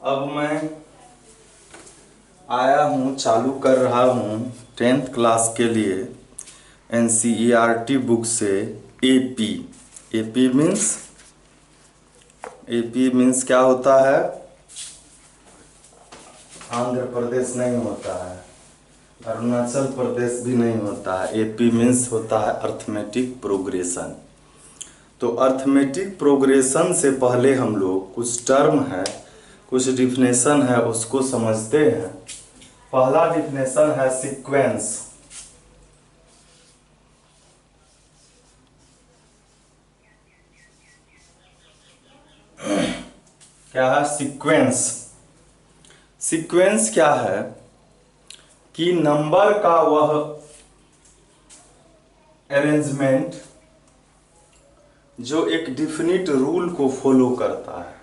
अब मैं आया हूँ, चालू कर रहा हूँ 10th क्लास के लिए NCERT बुक से AP। AP मीन्स क्या होता है? आंध्र प्रदेश नहीं होता है, अरुणाचल प्रदेश भी नहीं होता है। AP मीन्स होता है अर्थमेटिक प्रोग्रेशन। तो अर्थमेटिक प्रोग्रेशन से पहले हम लोग कुछ टर्म है, कुछ डिफिनेशन है, उसको समझते हैं। पहला डिफिनेशन है सीक्वेंस। क्या है सीक्वेंस? सीक्वेंस क्या है कि नंबर का वह अरेंजमेंट जो एक डिफिनिट रूल को फॉलो करता है।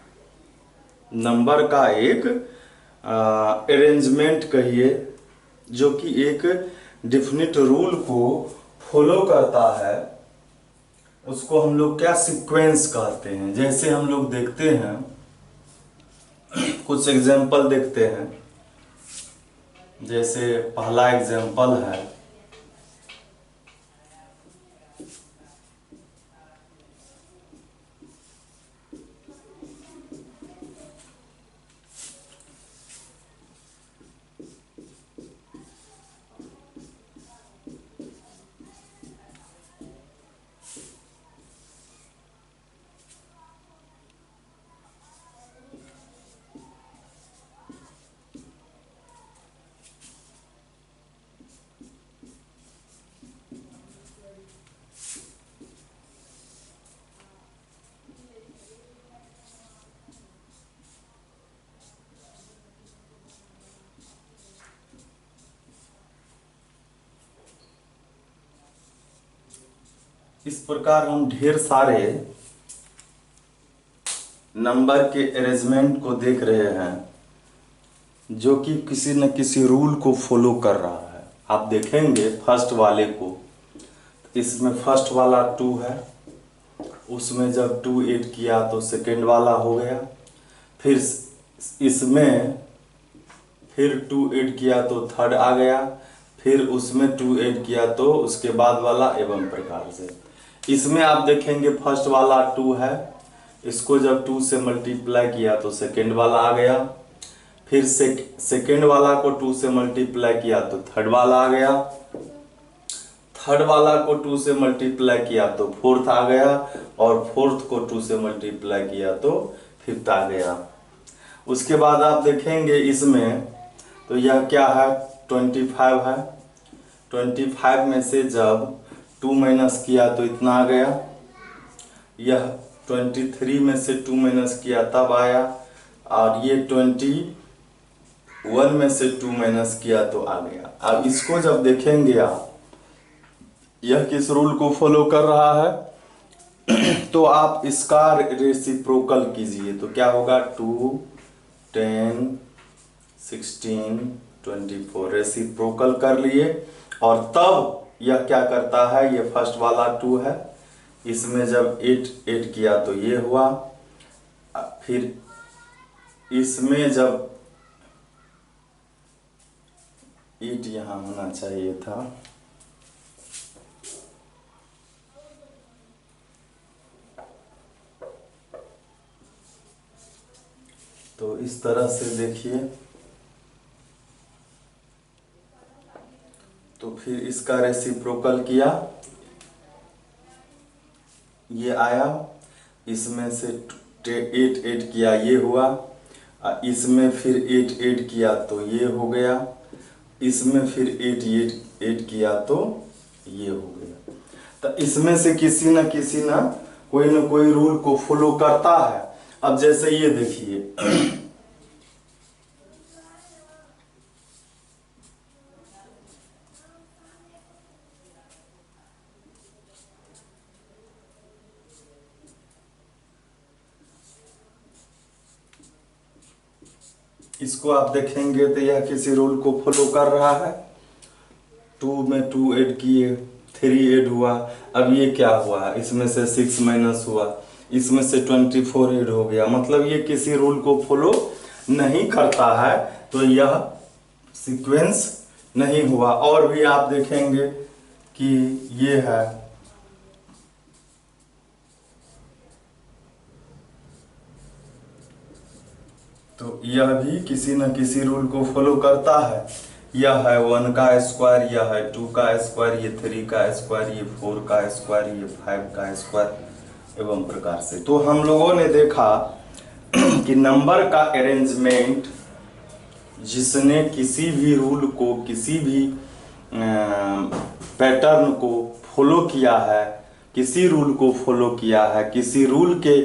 नंबर का एक अरेंजमेंट कहिए जो कि एक डिफिनिट रूल को फॉलो करता है, उसको हम लोग क्या सीक्वेंस कहते हैं। जैसे हम लोग देखते हैं, कुछ एग्जाम्पल देखते हैं। जैसे पहला एग्जाम्पल है इस प्रकार हम ढेर सारे नंबर के अरेंजमेंट को देख रहे हैं जो कि किसी न किसी रूल को फॉलो कर रहा है। आप देखेंगे फर्स्ट वाले को, इसमें फर्स्ट वाला 2 है, उसमें जब 2 ऐड किया तो सेकेंड वाला हो गया, फिर इसमें फिर 2 ऐड किया तो थर्ड आ गया, फिर उसमें 2 ऐड किया तो उसके बाद वाला, एवं प्रकार से। इसमें आप देखेंगे फर्स्ट वाला 2 है, इसको जब 2 से मल्टीप्लाई किया तो सेकेंड वाला आ गया, फिर सेकेंड वाला को 2 से मल्टीप्लाई किया तो थर्ड वाला आ गया, थर्ड वाला को 2 से मल्टीप्लाई किया तो फोर्थ आ गया, और फोर्थ को 2 से मल्टीप्लाई किया तो फिफ्थ आ गया। उसके बाद आप देखेंगे इसमें, तो यह क्या है 25 है। 25 में से जब 2 माइनस किया तो इतना आ गया। यह 23 में से 2 माइनस किया तब आया, और ये 21 में से 2 माइनस किया तो आ गया। अब इसको जब देखेंगे आप, यह किस रूल को फॉलो कर रहा है तो आप इसका रेसिप्रोकल कीजिए तो क्या होगा 2, 10, 16, 24 रेसिप्रोकल कर लिए, और तब यह क्या करता है, ये फर्स्ट वाला 2 है, इसमें जब 8 ऐड किया तो ये हुआ, फिर इसमें जब 8 यहाँ होना चाहिए था, तो इस तरह से देखिए, तो फिर इसका रेसिप्रोकल किया, ये आया, इसमें से 8 ऐड किया ये हुआ, इसमें फिर 8 ऐड किया तो ये हो गया, इसमें फिर 8 ऐड किया तो ये हो गया। तो इसमें से किसी न कोई रूल को फॉलो करता है। अब जैसे ये देखिए इसको आप देखेंगे तो यह किसी रूल को फॉलो कर रहा है। 2 में 2 ऐड किए, 3 ऐड हुआ, अब ये क्या हुआ, इसमें से 6 माइनस हुआ, इसमें से 24 ऐड हो गया, मतलब ये किसी रूल को फॉलो नहीं करता है तो यह सीक्वेंस नहीं हुआ। और भी आप देखेंगे कि ये है, तो यह भी किसी न किसी रूल को फॉलो करता है। यह है 1 का स्क्वायर, यह है 2 का स्क्वायर, ये 3 का स्क्वायर, ये 4 का स्क्वायर, ये 5 का स्क्वायर एवं प्रकार से। तो हम लोगों ने देखा कि नंबर का अरेंजमेंट जिसने किसी भी रूल को, किसी भी पैटर्न को फॉलो किया है, किसी रूल को फॉलो किया है, किसी रूल के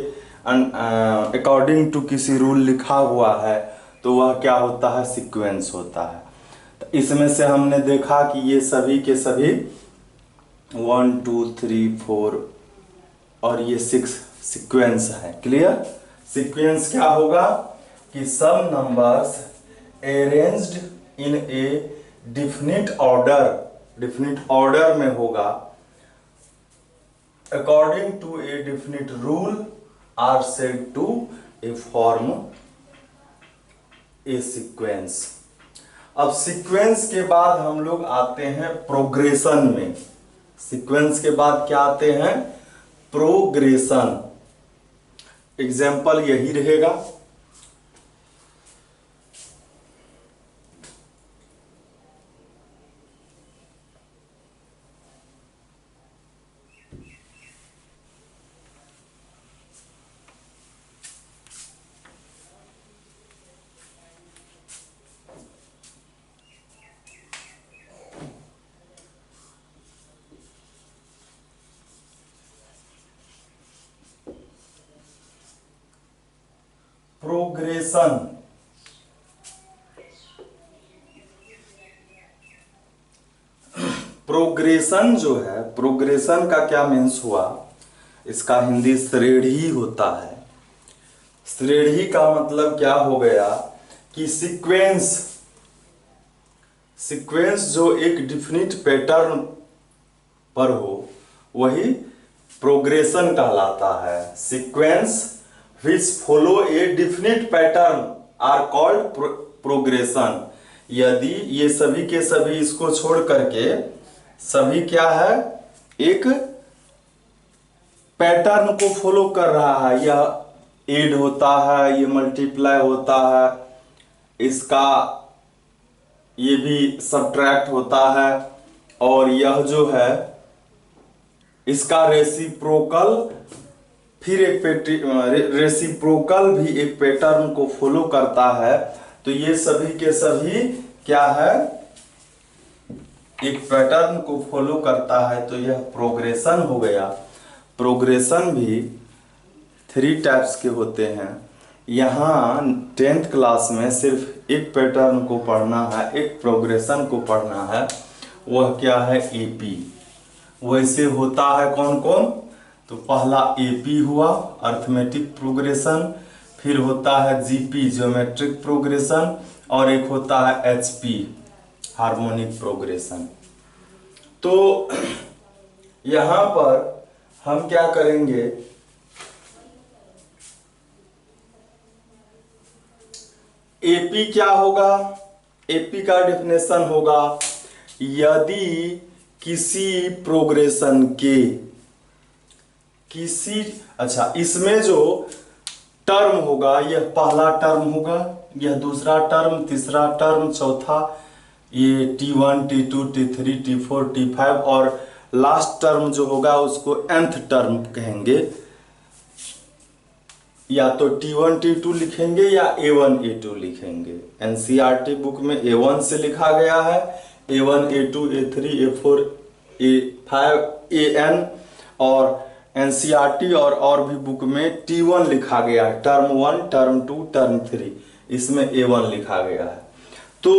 अकॉर्डिंग टू किसी रूल लिखा हुआ है, तो वह क्या होता है, सीक्वेंस होता है। तो इसमें से हमने देखा कि ये सभी के सभी 1 2 3 4 और ये 6 सीक्वेंस है। क्लियर? सीक्वेंस क्या होगा कि सब numbers arranged in a definite order में होगा according to a definite rule are said to a form a sequence. अब सीक्वेंस के बाद हम लोग आते हैं प्रोग्रेशन में। सीक्वेंस के बाद क्या आते हैं, प्रोग्रेशन। एग्जाम्पल यही रहेगा। प्रोग्रेशन, प्रोग्रेशन जो है, प्रोग्रेशन का क्या मीन्स हुआ, इसका हिंदी श्रेणी होता है। श्रेणी का मतलब क्या हो गया कि सीक्वेंस, सीक्वेंस जो एक डिफिनिट पैटर्न पर हो वही प्रोग्रेशन कहलाता है। Sequence which follow a definite pattern are called progression। यदि ये सभी के सभी इसको छोड़ करके सभी क्या है, एक पैटर्न को फॉलो कर रहा है, यह ऐड होता है, ये मल्टीप्लाई होता है, इसका ये भी सब्ट्रैक्ट होता है, और यह जो है इसका रेसिप्रोकल, फिर एक रेसिप्रोकल भी एक पैटर्न को फॉलो करता है। तो ये सभी के सभी क्या है, एक पैटर्न को फॉलो करता है, तो यह प्रोग्रेशन हो गया। प्रोग्रेशन भी 3 टाइप्स के होते हैं। यहाँ 10th क्लास में सिर्फ एक पैटर्न को पढ़ना है, एक प्रोग्रेशन को पढ़ना है, वह क्या है, एपी। वैसे होता है कौन कौन, तो पहला एपी हुआ अर्थमेटिक प्रोग्रेशन, फिर होता है जीपी ज्योमेट्रिक प्रोग्रेशन, और एक होता है एचपी हार्मोनिक प्रोग्रेशन। तो यहां पर हम क्या करेंगे, एपी क्या होगा, एपी का डेफिनेशन होगा यदि किसी प्रोग्रेशन के किसी, अच्छा इसमें जो टर्म होगा, यह पहला टर्म होगा, यह दूसरा टर्म, तीसरा टर्म, चौथा, ये T1 T2 T3 T4 T5, और लास्ट टर्म जो होगा उसको nth टर्म कहेंगे। या तो T1 T2 लिखेंगे या A1 A2 लिखेंगे। NCERT बुक में A1 से लिखा गया है, A1 A2 A3 A4 A5 AN, और NCERT और भी बुक में T1 लिखा गया है, टर्म 1 टर्म 2 टर्म 3, इसमें A1 लिखा गया है। तो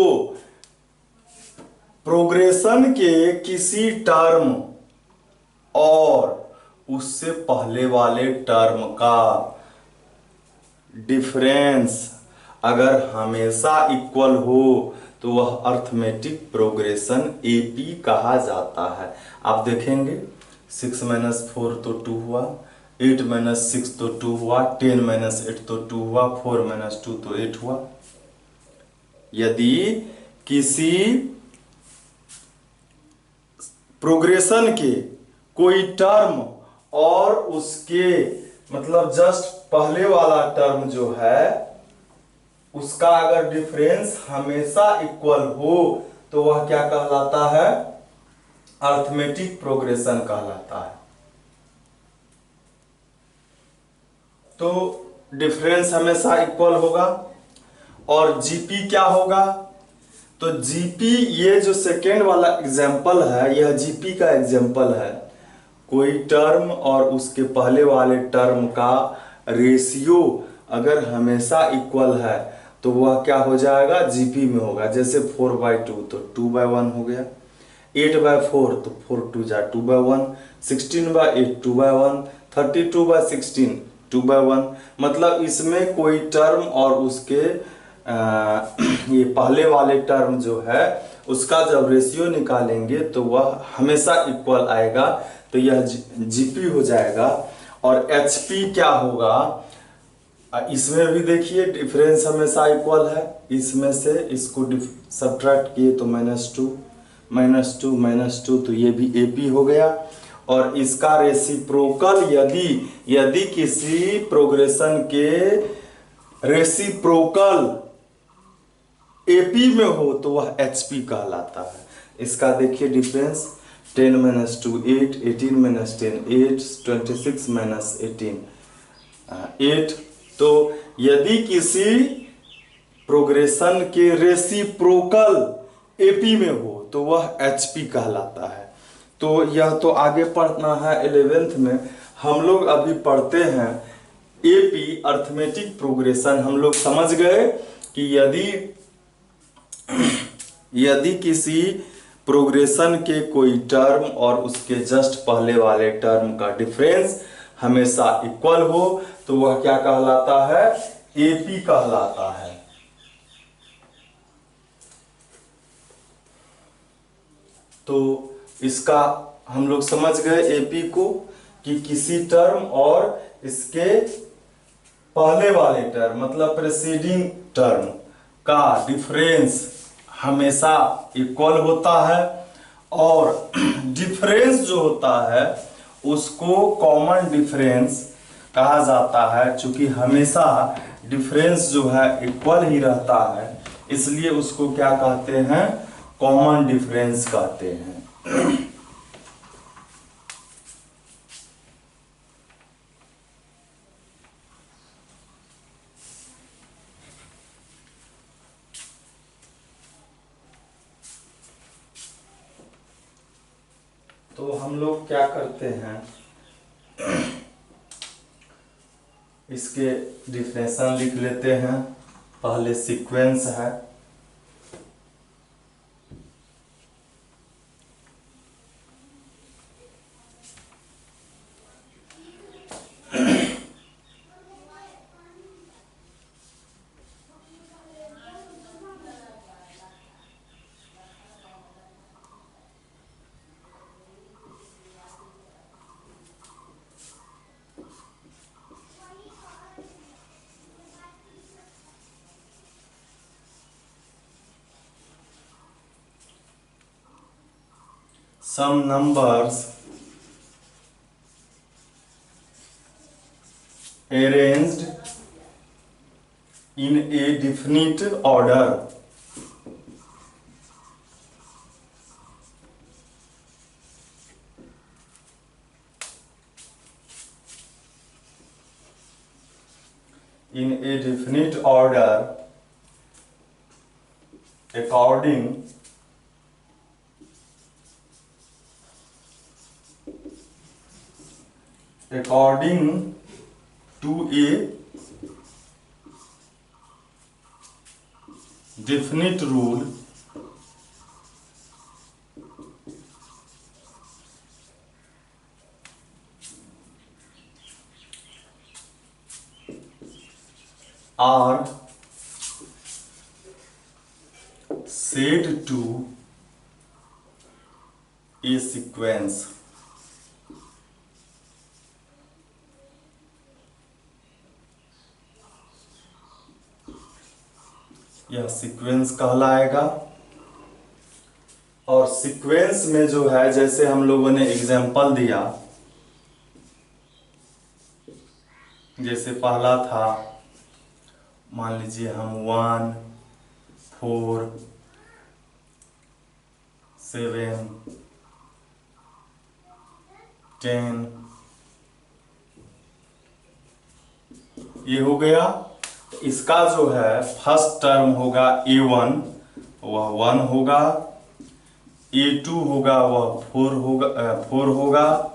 प्रोग्रेशन के किसी टर्म और उससे पहले वाले टर्म का डिफरेंस अगर हमेशा इक्वल हो तो वह अर्थमेटिक प्रोग्रेशन एपी कहा जाता है। आप देखेंगे 6 - 4 तो 2 हुआ, 8 - 6 तो 2 हुआ, 10 - 8 तो 2 हुआ, 4 - 2 तो 8 हुआ। यदि किसी प्रोग्रेशन के कोई टर्म और उसके मतलब जस्ट पहले वाला टर्म जो है उसका अगर डिफरेंस हमेशा इक्वल हो तो वह क्या कहलाता है? अर्थमेटिक प्रोग्रेशन कहलाता है। तो डिफरेंस हमेशा इक्वल होगा। और जीपी क्या होगा? तो जीपी, ये जो सेकेंड वाला एग्जाम्पल है यह जीपी का एग्जाम्पल है। कोई टर्म और उसके पहले वाले टर्म का रेशियो अगर हमेशा इक्वल है तो वह क्या हो जाएगा? जीपी में होगा। जैसे 4/2 तो 2/1 हो गया, 8/4 तो 4 2 जा 2/1, 16/8 2/1, 32/16 2/1। मतलब इसमें कोई टर्म और उसके ये पहले वाले टर्म जो है उसका जब रेशियो निकालेंगे तो वह हमेशा इक्वल आएगा, तो यह जीपी हो जाएगा। और एचपी क्या होगा? इसमें भी देखिए डिफरेंस हमेशा इक्वल है। इसमें से इसको सब्ट्रैक्ट किए तो -2 -2 -2 तो ये भी एपी हो गया। और इसका रेसिप्रोकल यदि किसी प्रोग्रेशन के रेसिप्रोकल एपी में हो तो वह एचपी कहलाता है। इसका देखिए डिफरेंस 10 - 2 8, 18 - 10 8, 26 - 18 8। तो यदि किसी प्रोग्रेशन के रेसिप्रोकल एपी में हो तो वह एचपी कहलाता है। तो यह तो आगे पढ़ना है 11th में। हम लोग अभी पढ़ते हैं एपी अर्थमेटिक प्रोग्रेशन। हम लोग समझ गए कि यदि किसी प्रोग्रेशन के कोई टर्म और उसके जस्ट पहले वाले टर्म का डिफरेंस हमेशा इक्वल हो तो वह क्या कहलाता है? एपी कहलाता है। तो इसका हम लोग समझ गए एपी को कि किसी टर्म और इसके पहले वाले टर्म मतलब प्रेसीडिंग टर्म का डिफरेंस हमेशा इक्वल होता है। और डिफरेंस जो होता है उसको कॉमन डिफरेंस कहा जाता है। चूंकि हमेशा डिफरेंस जो है इक्वल ही रहता है इसलिए उसको क्या कहते हैं? कॉमन डिफरेंस कहते हैं। तो हम लोग क्या करते हैं, इसके डिफिनेशन लिख लेते हैं। पहले सीक्वेंस है, some numbers arranged in a definite order according to a definite rule are said to a sequence। यह सीक्वेंस कहलाएगा। और सीक्वेंस में जो है, जैसे हम लोगों ने एग्जाम्पल दिया, जैसे पहला था, मान लीजिए हम 1 4 7 10 ये हो गया। इसका जो है फर्स्ट टर्म होगा A1, वह 1 होगा। A2 होगा वह 4 होगा।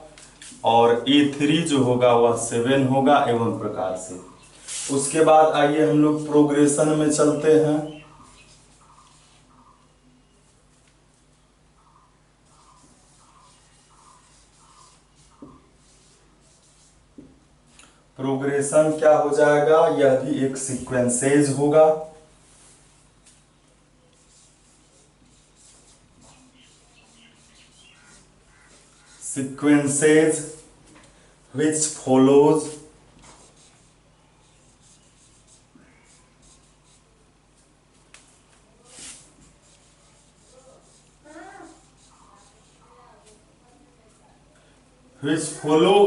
और A3 जो होगा वह 7 होगा, एवं प्रकार से। उसके बाद आइए हम लोग प्रोग्रेशन में चलते हैं। प्रोग्रेशन क्या हो जाएगा, यह भी एक सीक्वेंसेज होगा। Sequences which follows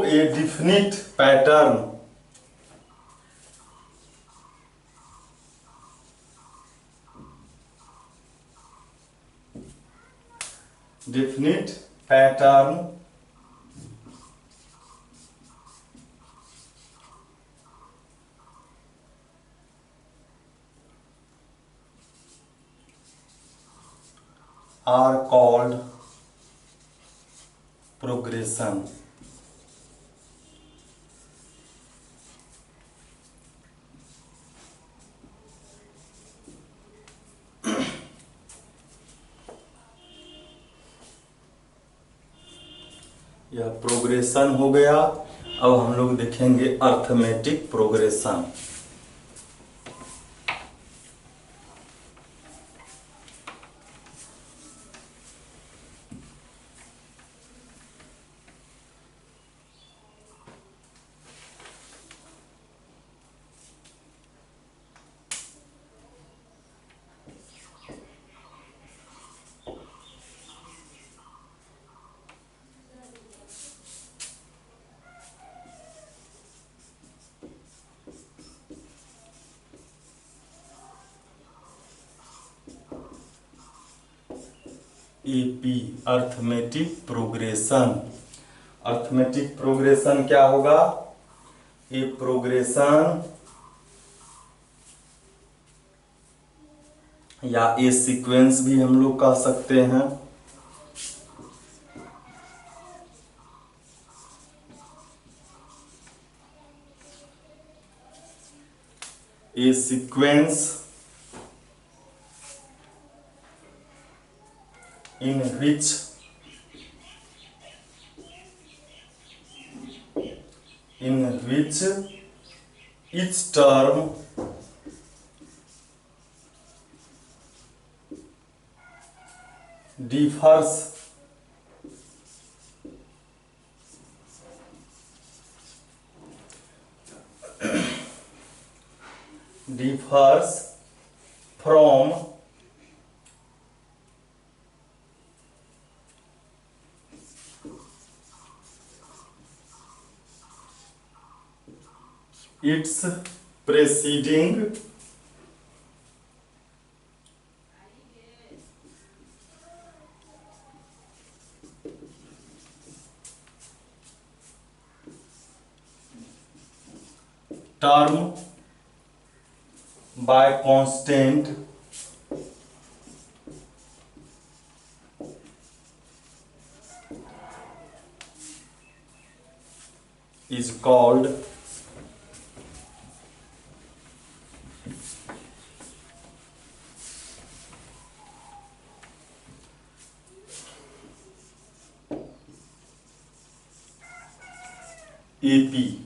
a definite pattern are called progression। यह प्रोग्रेशन हो गया। अब हम लोग देखेंगे arithmetic progression. AP arithmetic progression. Arithmetic progression क्या होगा, ए प्रोग्रेशन या ए सीक्वेंस भी हम लोग कह सकते हैं। ए sequence in which each term differs from its preceding term by constant is called AP।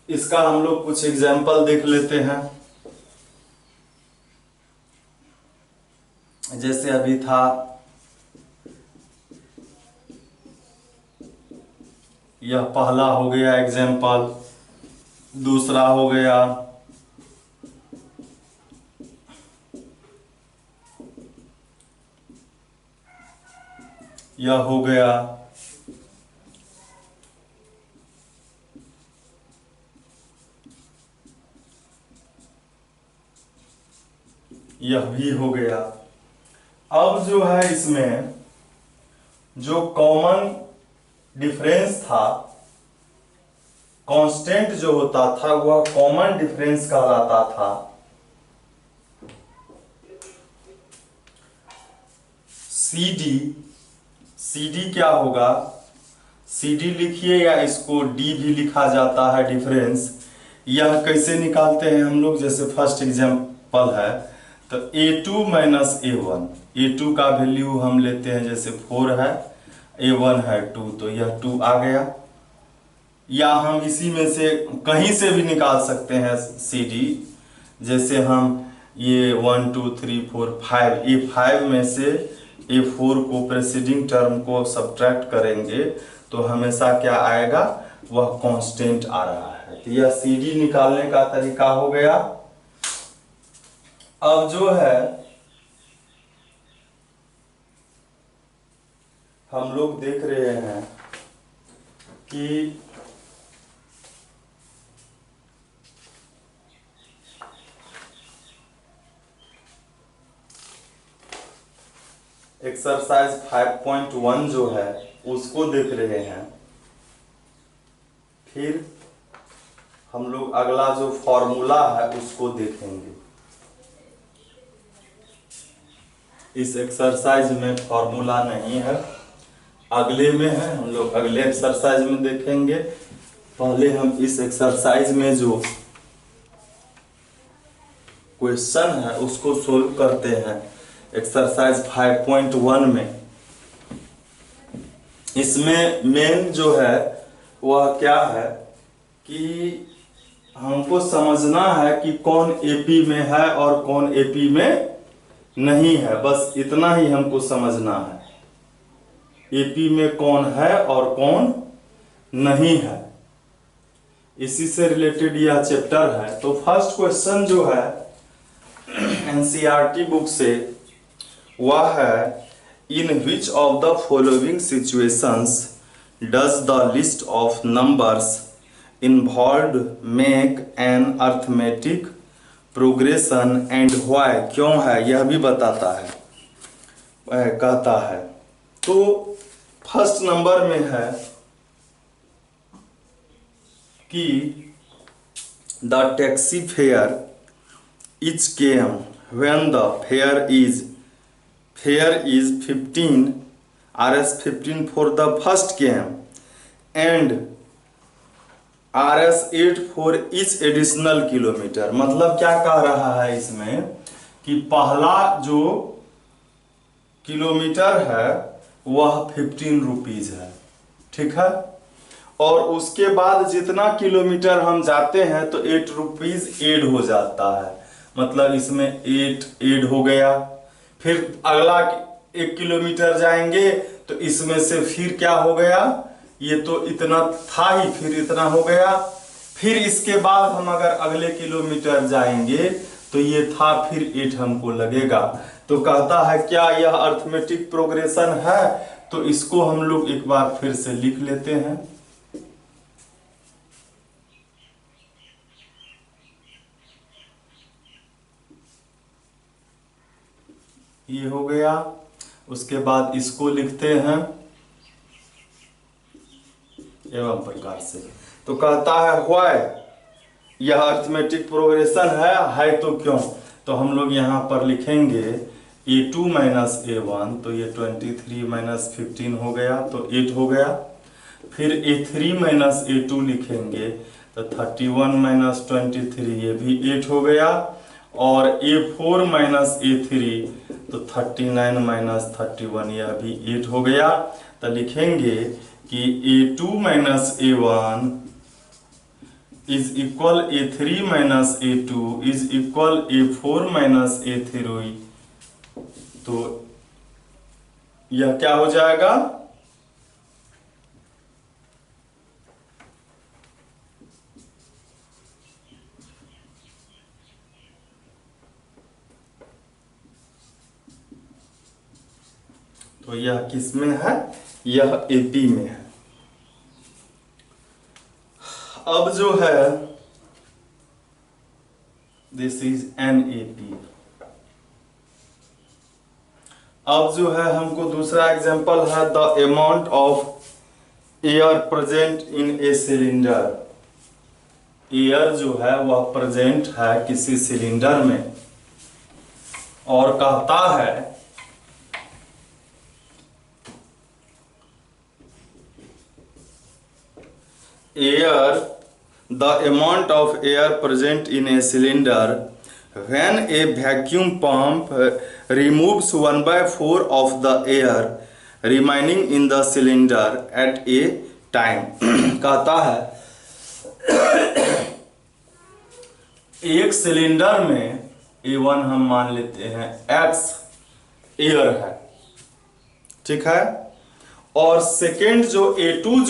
इसका हम लोग कुछ एग्जाम्पल देख लेते हैं। जैसे अभी था, यह पहला हो गया एग्जाम्पल। दूसरा हो गया यह हो गया, यह भी हो गया। अब जो है इसमें जो कॉमन डिफरेंस था, कांस्टेंट जो होता था वह कॉमन डिफरेंस कहलाता था। CD क्या होगा, CD लिखिए या इसको D भी लिखा जाता है डिफरेंस। यह कैसे निकालते हैं हम लोग, जैसे फर्स्ट एग्जांपल है तो A2 माइनस A1, A2 का वैल्यू हम लेते हैं जैसे 4 है, A1 है 2, तो यह 2 आ गया। या हम इसी में से कहीं से भी निकाल सकते हैं CD, जैसे हम ये 1 2 3 4 5, A5 में से A4 को प्रेसीडिंग टर्म को सब्ट्रैक्ट करेंगे तो हमेशा क्या आएगा, वह कांस्टेंट आ रहा है। तो यह CD निकालने का तरीका हो गया। अब जो है हम लोग देख रहे हैं कि एक्सरसाइज 5.1 जो है उसको देख रहे हैं। फिर हम लोग अगला जो फॉर्मूला है उसको देखेंगे। इस एक्सरसाइज में फॉर्मूला नहीं है, अगले में है, हम लोग अगले एक्सरसाइज में देखेंगे। पहले हम इस एक्सरसाइज में जो क्वेश्चन है उसको सोल्व करते हैं। एक्सरसाइज 5.1 में इसमें मेन जो है वह क्या है कि हमको समझना है कि कौन एपी में है और कौन एपी में नहीं है, बस इतना ही हमको समझना है, एपी में कौन है और कौन नहीं है। इसी से रिलेटेड यह चैप्टर है। तो फर्स्ट क्वेश्चन जो है एनसीईआरटी बुक से वह है, in which of the following situations does the list of numbers involved make an arithmetic progression and why, क्यों है यह भी बताता है, कहता है। तो फर्स्ट नंबर में है कि the taxi fare is came when the fair is 15 Rs 15 for the first km and Rs 8 for each additional kilometer। मतलब क्या कह रहा है इसमें कि पहला जो किलोमीटर है वह 15 रुपीज है, ठीक है, और उसके बाद जितना किलोमीटर हम जाते हैं तो 8 रुपीज एड हो जाता है, मतलब इसमें 8 एड हो गया। फिर अगला 1 किलोमीटर जाएंगे तो इसमें से फिर क्या हो गया, ये तो इतना था ही, फिर इतना हो गया। फिर इसके बाद हम अगर अगले किलोमीटर जाएंगे तो ये था, फिर 8 हमको लगेगा। तो कहता है क्या यह अर्थमेटिक प्रोग्रेशन है, तो इसको हम लोग एक बार फिर से लिख लेते हैं। ये हो गया, उसके बाद इसको लिखते हैं एवं प्रकार से। तो कहता है व्हाई, यह अर्थमेटिक प्रोग्रेशन है तो क्यों, तो हम लोग यहाँ पर लिखेंगे A2 माइनस A1, तो ये 23 माइनस 15 हो गया तो 8 हो गया। फिर A3 माइनस A2 लिखेंगे तो 31 माइनस 23, ये भी 8 हो गया। और A4 माइनस A3 तो 39 माइनस 31, यह भी 8 हो गया। तो लिखेंगे कि A2 minus A1 is equal A3 minus A2 is equal A4 minus A3। तो यह क्या हो जाएगा, तो यह किस में है? यह एपी में है। अब जो है दिस इज एनएपी। अब जो है हमको दूसरा एग्जांपल है the amount of air present in a cylinder. Air जो है वह प्रेजेंट है किसी सिलेंडर में और कहता है air the amount of air present in a cylinder when a vacuum pump removes 1/4 of the air remaining in the cylinder at a time। कहता है एक सिलेंडर में A1 हम मान लेते हैं X एयर है, ठीक है, और सेकेंड जो A2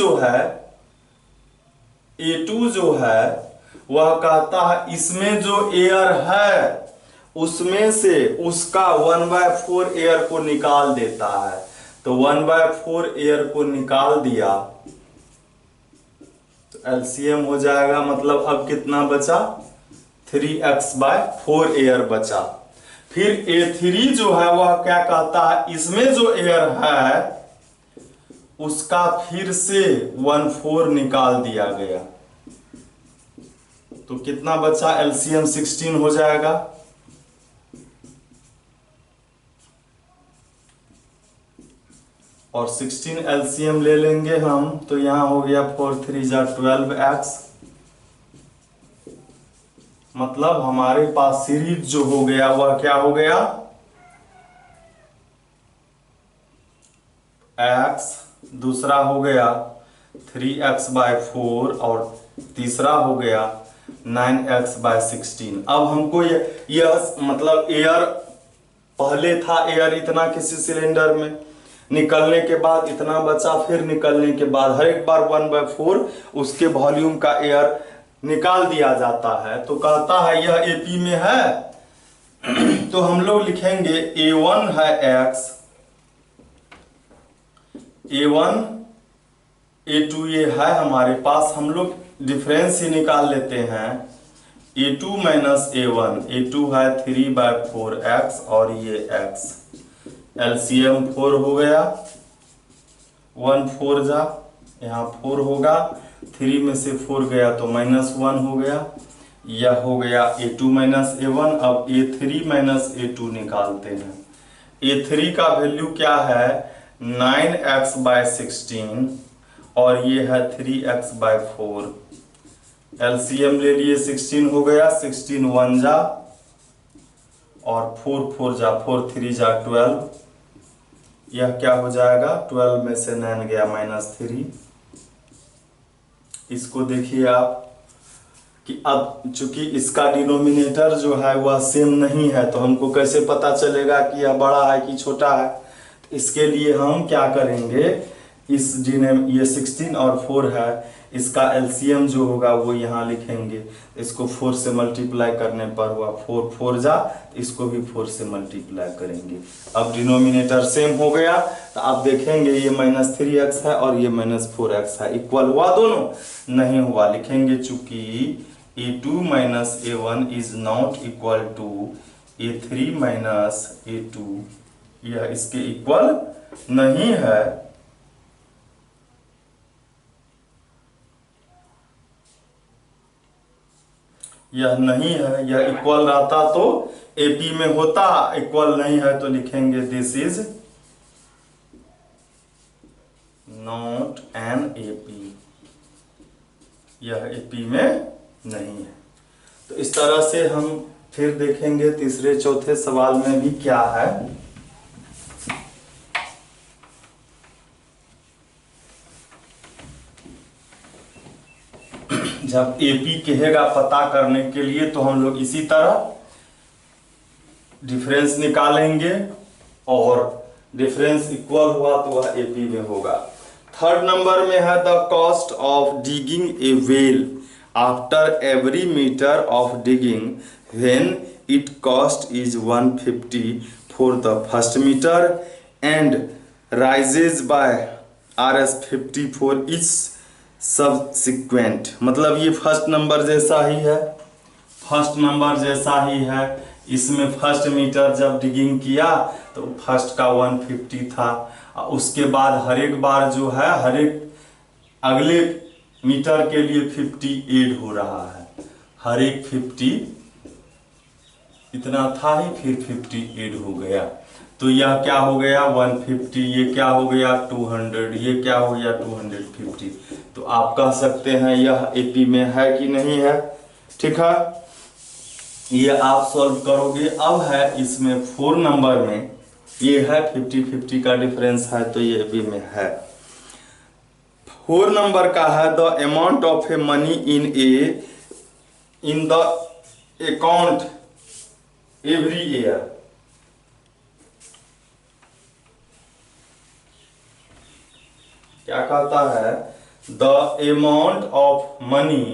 जो है वह कहता है इसमें जो एयर है उसमें से उसका 1/4 एयर को निकाल देता है। तो 1/4 एयर को निकाल दिया तो एलसीएम हो जाएगा, मतलब अब कितना बचा? 3x/4 एयर बचा। फिर A3 जो है वह क्या कहता है इसमें जो एयर है उसका फिर से 1/4 निकाल दिया गया, तो कितना बचा? एलसीएम 16 हो जाएगा। और 16 एलसीएम ले लेंगे हम तो यहां हो गया 4 3 जा 12x, मतलब हमारे पास सीरीज जो हो गया वह क्या हो गया? x, दूसरा हो गया 3x/4 और तीसरा हो गया 9x/16। अब हमको यह मतलब एयर पहले था, एयर इतना किसी सिलेंडर में, निकलने के बाद इतना बचा, फिर निकलने के बाद हर एक बार 1/4 उसके वॉल्यूम का एयर निकाल दिया जाता है। तो कहता है यह एपी में है तो हम लोग लिखेंगे A1 है x, A1 A2 ये है हमारे पास, हम लोग डिफरेंस ही निकाल लेते हैं। A2 माइनस A1, A2 है 3/4x और ये x, एलसीएम 4 हो गया, 1 4 जा, यहाँ 4 होगा, 3 में से 4 गया तो -1 हो गया, यह हो गया A2 माइनस A1। अब A3 माइनस A2 निकालते हैं। A3 का वैल्यू क्या है? 9x/16 और ये है 3x/4। एलसीएम ले लिए, 16 हो गया, 16 1 जा और 4 4 जा, 4 3 जा 12, यह क्या हो जाएगा? 12 में से 9 गया -3। इसको देखिए आप कि अब चूंकि इसका डिनोमिनेटर जो है वह सेम नहीं है तो हमको कैसे पता चलेगा कि यह बड़ा है कि छोटा है? तो इसके लिए हम क्या करेंगे, इस ये 16 और 4 है, इसका एलसीएम जो होगा वो यहाँ लिखेंगे। इसको 4 से मल्टीप्लाई करने पर हुआ 4 4 जा, इसको भी 4 से मल्टीप्लाई करेंगे। अब डिनोमिनेटर सेम हो गया तो आप देखेंगे ये -3x है और ये -4x है, इक्वल हुआ दोनों? नहीं हुआ। लिखेंगे चूंकि A2 minus A1 is not equal to A3 minus A2, यह इसके इक्वल नहीं है। यह नहीं है, यह इक्वल रहता तो एपी में होता, इक्वल नहीं है तो लिखेंगे this is not an AP, यह एपी में नहीं है। तो इस तरह से हम फिर देखेंगे तीसरे चौथे सवाल में भी क्या है। जब एपी कहेगा पता करने के लिए तो हम लोग इसी तरह डिफरेंस निकालेंगे और डिफरेंस इक्वल हुआ तो वह एपी में होगा। थर्ड नंबर में है the cost of digging a well after every metre of digging when it cost is 150 for the first metre and rises by RS54 is subsequent, मतलब ये फर्स्ट नंबर जैसा ही है, फर्स्ट नंबर जैसा ही है। इसमें first metre जब digging किया तो फर्स्ट का 150 था, उसके बाद हर एक बार जो है हर एक अगले मीटर के लिए 50 ऐड हो रहा है, हर एक 50 इतना था ही, फिर 50 ऐड हो गया। तो यह क्या हो गया 150, ये क्या हो गया 200, ये क्या हो गया 250। तो आप कह सकते हैं यह एपी में है कि नहीं है। ठीक है, ये आप सॉल्व करोगे। अब है इसमें 4 नंबर में, ये है 50-50 का डिफरेंस है, तो ये एपी में है। 4 नंबर का है the amount of a money in the account every year. क्या कहता है, the amount of money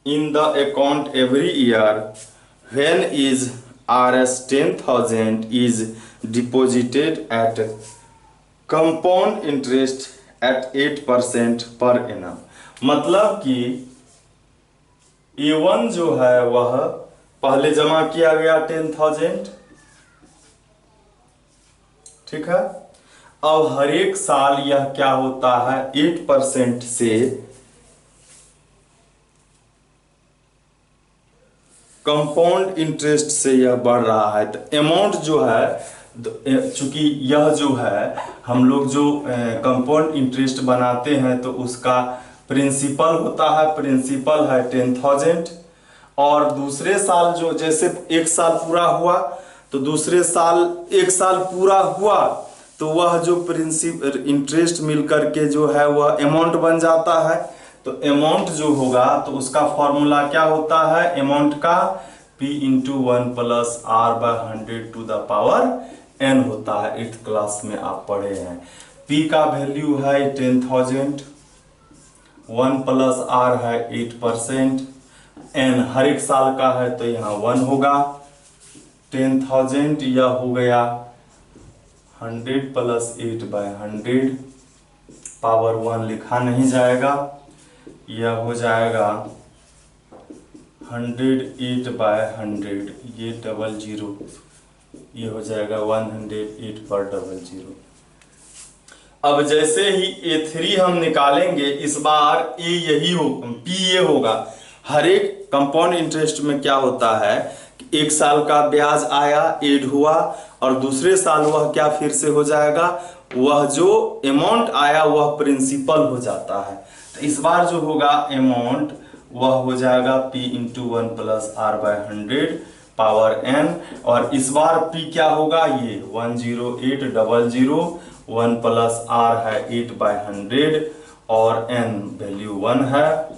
in the account every year when is Rs 10,000 is deposited at compound interest at 8% per annum. मतलब कि A1 जो है वह पहले जमा किया गया 10,000, ठीक है। अब हर एक साल यह क्या होता है 8% से कंपाउंड इंटरेस्ट से यह बढ़ रहा है। तो अमाउंट जो है, चूंकि यह जो है हम लोग जो कंपाउंड इंटरेस्ट बनाते हैं तो उसका प्रिंसिपल होता है, प्रिंसिपल है 10,000, और दूसरे साल जो जैसे एक साल पूरा हुआ तो दूसरे साल एक साल पूरा हुआ तो वह जो प्रिंसिपल इंटरेस्ट मिल करके जो है वह अमाउंट बन जाता है। तो अमाउंट जो होगा तो उसका फॉर्मूला क्या होता है अमाउंट का, P into 1 plus R/100 to the power n होता है। 8th क्लास में आप पढ़े हैं। P का वैल्यू है 10,000, 1 प्लस R है 8%, n हर एक साल का है तो यहाँ 1 होगा। 10,000 यह हो गया 100 प्लस 8/100, पावर 1 लिखा नहीं जाएगा, यह हो जाएगा 108/100, ये 00, ये हो जाएगा 108/00। अब जैसे ही A3 हम निकालेंगे इस बार A यही हो, P ये होगा। हर एक कंपाउंड इंटरेस्ट में क्या होता है कि एक साल का ब्याज आया ऐड हुआ और दूसरे साल वह क्या फिर से हो जाएगा, वह जो अमाउंट आया वह प्रिंसिपल हो जाता है। तो इस बार जो होगा अमाउंट वह हो जाएगा P into 1 plus R/100 power n, और इस बार P क्या होगा, ये 10800, 1 प्लस R है 8/100 और n वैल्यू 1 है।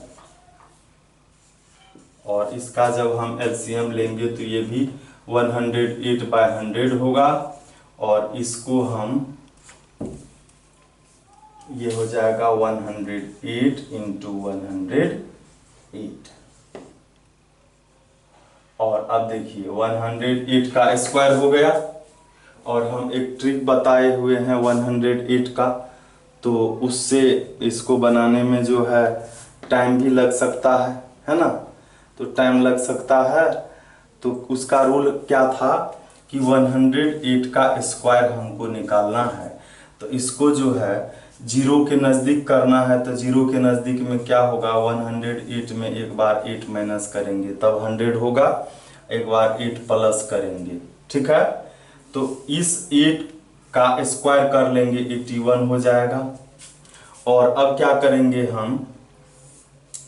और इसका जब हम एलसीएम लेंगे तो ये भी 108/100 होगा, और इसको हम ये हो जाएगा 108 इंटू 108। और अब देखिए 108 का स्क्वायर हो गया, और हम एक ट्रिक बताए हुए हैं 108 का, तो उससे इसको बनाने में जो है टाइम भी लग सकता है ना। तो टाइम लग सकता है, तो उसका रूल क्या था कि 108 का स्क्वायर हमको निकालना है। तो इसको जो है जीरो के नज़दीक करना है। तो जीरो के नज़दीक में क्या होगा, 108 में एक बार 8 माइनस करेंगे तब 100 होगा, एक बार 8 प्लस करेंगे, ठीक है। तो इस 8 का स्क्वायर कर लेंगे 81 हो जाएगा। और अब क्या करेंगे हम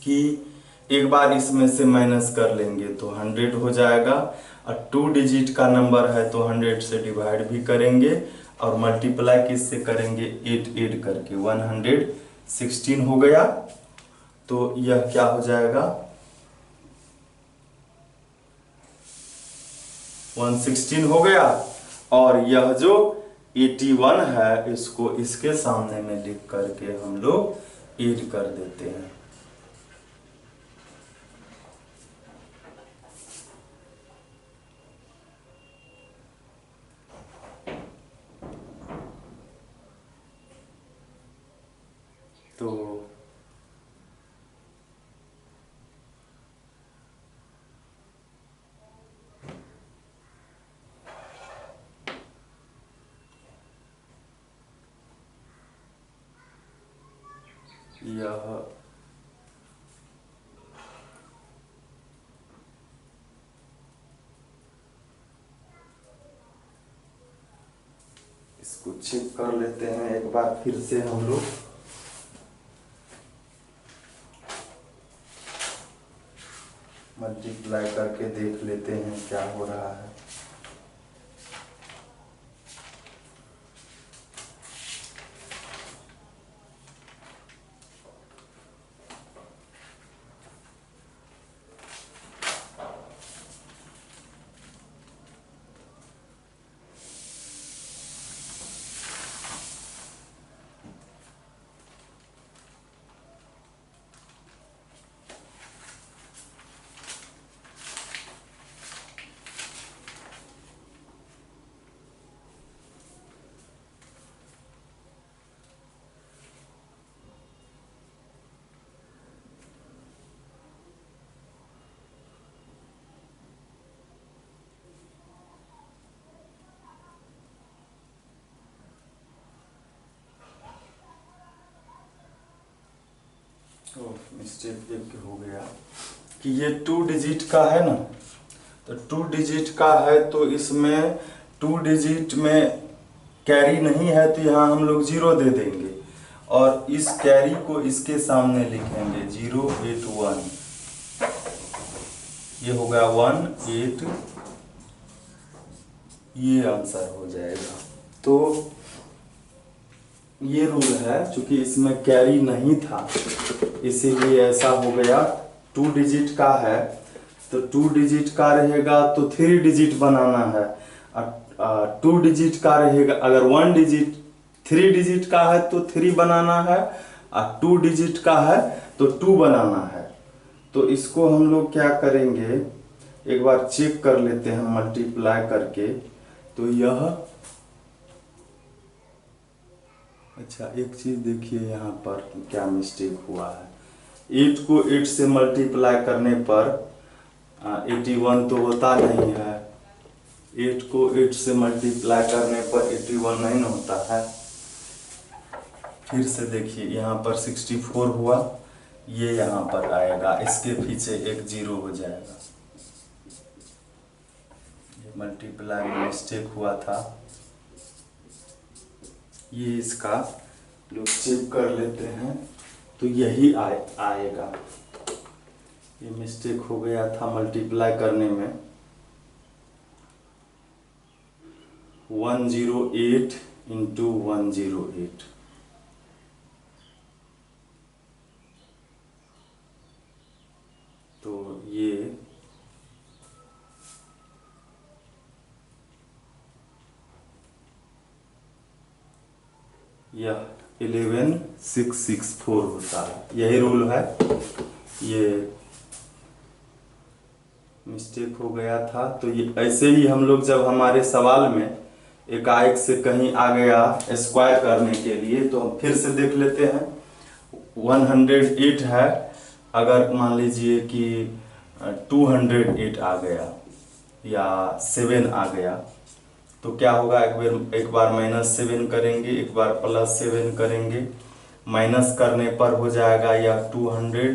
कि एक बार इसमें से माइनस कर लेंगे तो 100 हो जाएगा, और 2 डिजिट का नंबर है तो 100 से डिवाइड भी करेंगे और मल्टीप्लाई किससे करेंगे 8 ऐड करके, 116 हो गया। तो यह क्या हो जाएगा 116 हो गया, और यह जो 81 है इसको इसके सामने में लिख करके हम लोग ऐड कर देते हैं। तो यह इसको चेक कर लेते हैं एक बार फिर से हम लोग। मल्टीप्लाई करके देख लेते हैं क्या हो रहा है। मिस्टेक एक हो गया कि ये 2 डिजिट का है ना, तो 2 डिजिट का है तो इसमें 2 डिजिट में कैरी नहीं है तो यहाँ हम लोग 0 दे देंगे और इस कैरी को इसके सामने लिखेंगे 081। ये हो गया 18, ये आंसर हो जाएगा। तो ये रूल है, चूंकि इसमें कैरी नहीं था इसीलिए ऐसा हो गया। 2 डिजिट का है तो 2 डिजिट का रहेगा तो 3 डिजिट बनाना है, 2 डिजिट का रहेगा। अगर 1 डिजिट 3 डिजिट का है तो 3 बनाना है, और 2 डिजिट का है तो 2 बनाना है। तो इसको हम लोग क्या करेंगे, एक बार चेक कर लेते हैं मल्टीप्लाई करके। तो यह अच्छा, एक चीज देखिए यहाँ पर क्या मिस्टेक हुआ है। 8 को 8 से मल्टीप्लाई करने पर 81 तो होता नहीं है। 8 को 8 से मल्टीप्लाई करने पर 81 नहीं होता है। फिर से देखिए यहाँ पर 64 हुआ, ये यहाँ पर आएगा, इसके पीछे एक 0 हो जाएगा। ये मल्टीप्लाई में मिस्टेक हुआ था, ये इसका लोग चेक कर लेते हैं तो यही आएगा। ये मिस्टेक हो गया था मल्टीप्लाई करने में। 108 इंटू 108, तो ये यह 11664 होता है। यही रूल है। ये मिस्टेक हो गया था, तो ये ऐसे ही हम लोग जब हमारे सवाल में एकाएक से कहीं आ गया स्क्वायर करने के लिए, तो हम फिर से देख लेते हैं। 108 है, अगर मान लीजिए कि 208 आ गया या 7 आ गया तो क्या होगा, एक बार -7 करेंगे, एक बार +7 करेंगे। माइनस करने पर हो जाएगा यह 200,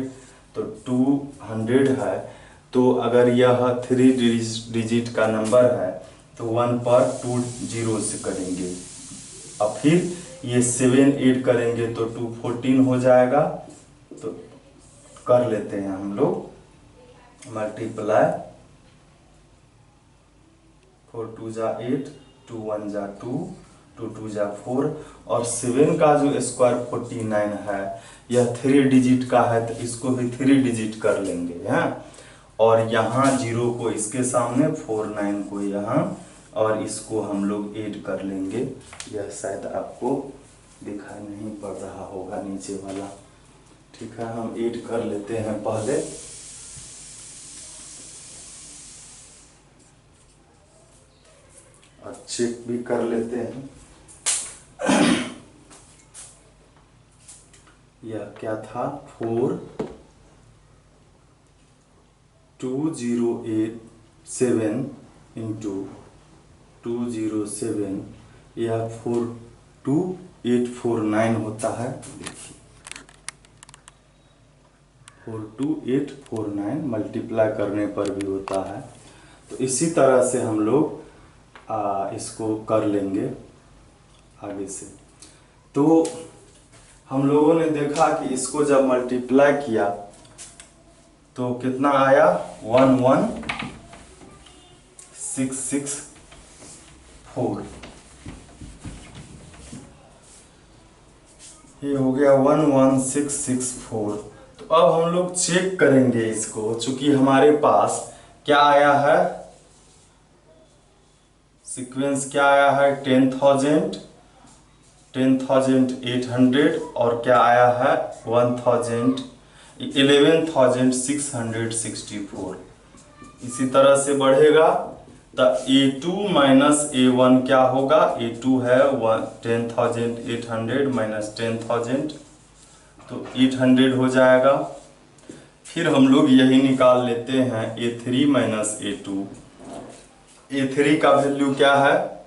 तो 200 है। तो अगर यह 3 डिजिट का नंबर है तो 1 पर 2 जीरो से करेंगे, अब फिर ये 7 ऐड करेंगे तो 214 हो जाएगा। तो कर लेते हैं हम लोग मल्टीप्लाई। 4 2 जा 8, 2 1 जा 2, 2 2 जा 4, और 7 का जो स्क्वायर 49 है, यह 3 डिजिट का है तो इसको भी 3 डिजिट कर लेंगे हैं। और यहाँ 0 को इसके सामने, 49 को यहाँ, और इसको हम लोग ऐड कर लेंगे। यह शायद आपको दिखाई नहीं पड़ रहा होगा नीचे वाला, ठीक है, हम ऐड कर लेते हैं पहले। और चेक भी कर लेते हैं। यह क्या था 4207 इंटू 207, यह 42849 होता है। 42849 मल्टीप्लाई करने पर भी होता है। तो इसी तरह से हम लोग इसको कर लेंगे आगे से। तो हम लोगों ने देखा कि इसको जब मल्टीप्लाई किया तो कितना आया 11664, ये हो गया 11664। तो अब हम लोग चेक करेंगे इसको, चूंकि हमारे पास क्या आया है, सीक्वेंस क्या आया है 10,800 और क्या आया है 11,664। इसी तरह से बढ़ेगा तो A2 माइनस A1 क्या होगा, A2 है 10,800 माइनस 10,000 तो 800 हो जाएगा। फिर हम लोग यही निकाल लेते हैं A3 माइनस A2। A3 का वैल्यू क्या है